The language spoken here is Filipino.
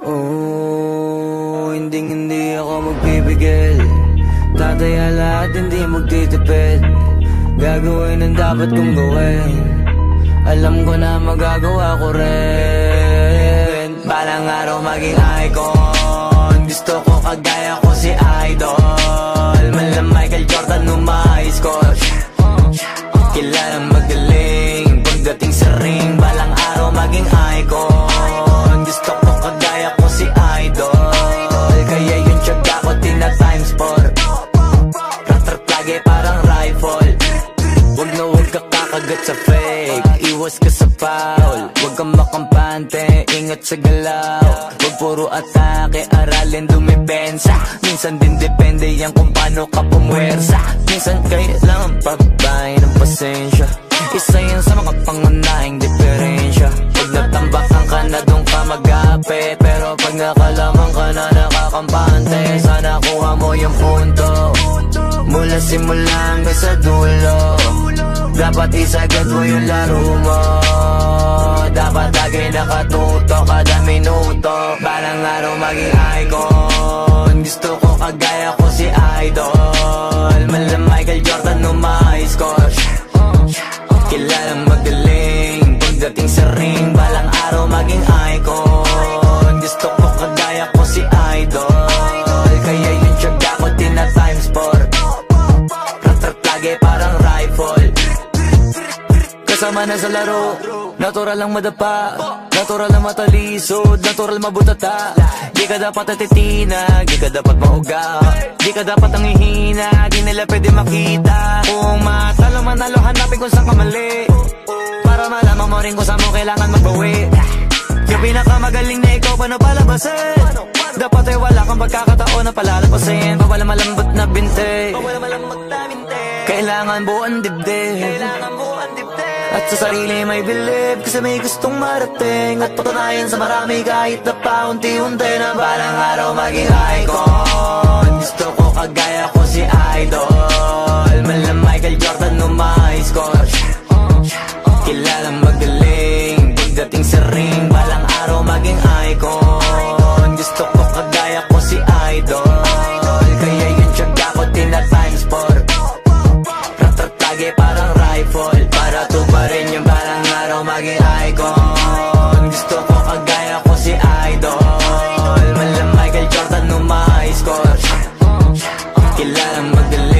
Oh, hindi ako magpipigil. Tataya lahat, hindi magtitipid. Gagawin ang dapat kong gawin. Alam ko na magagawa ko rin. Balang araw maging icon. Gusto ko kagaya ko si Idol. Mala Michael Jordan numa-score. Kilalang magaling pagdating sa ring. Balang araw maging icon. Gusto ko kagaya ko si Idol. Kaya yung tiyaga ko tina-times 4. Rat-rat lagi parang rifle. Huwag na huwag ka kakagat sa fake. Iwas ka sa foul. Huwag kang makampante, ingat sa galaw. Huwag puro atake, aralin dumipensa. Minsan din depende yan kung paano ka pumwersa. Minsan kailangan pagbahay ng pasensya. Isa yan sa mga pangunahing diferensya. Pag natambakan ka na doon ka mag-apit. Pero pag nakalaman ka na nakakampante, sana kuha mo yung punto. Mula simula hanggang sa dulo. Dapat isagad mo yung laro mo. Dapat lagi nakatuto kada minuto. Balang araw maging icon. Gusto ko kagaya ko si Idol. Mala Michael Jordan numa-score. Kilalang magaling pagdating sa ring. Balang araw maging icon. Gusto ko kagaya ko si Idol. Kaya yung tiyaga ko tina-times 4. Rat-rat lagi parang rifle. Kasama na sa laro, natural lang madapa, natural lang matalisod, natural mabutata. Di ka dapat atitina, di ka dapat mauga, di ka dapat ang ihina, di nila pwede makita. Kung matalo manalo, hanapin kung saan ka mali, para malaman mo rin kung saan mo kailangan magbawi. Yung pinakamagaling na ikaw, paano palabasin? Dapat ay wala kang pagkakataon na palalapasin. Bawala malambot na binte, kailangan buuan dibdib. At sa sarili may believe, kasi may gustong marating. At patunayan sa marami kahit na paunti-unti na balang araw maging icon. Gusto ko kagaya ko si Idol. Mala Michael Jordan numa-score. Kilalang magaling pagdating sa ring. Balang araw maging icon. Gusto ko kagaya ko si Idol. Kaya yung tiyaga ko tina-times 4. Rat-rat lagi parang rifle. Para tuparin yung balang araw maging icon. Gusto ko kagaya ko si Idol. Mala Michael Jordan numa-score. Kilalang magaling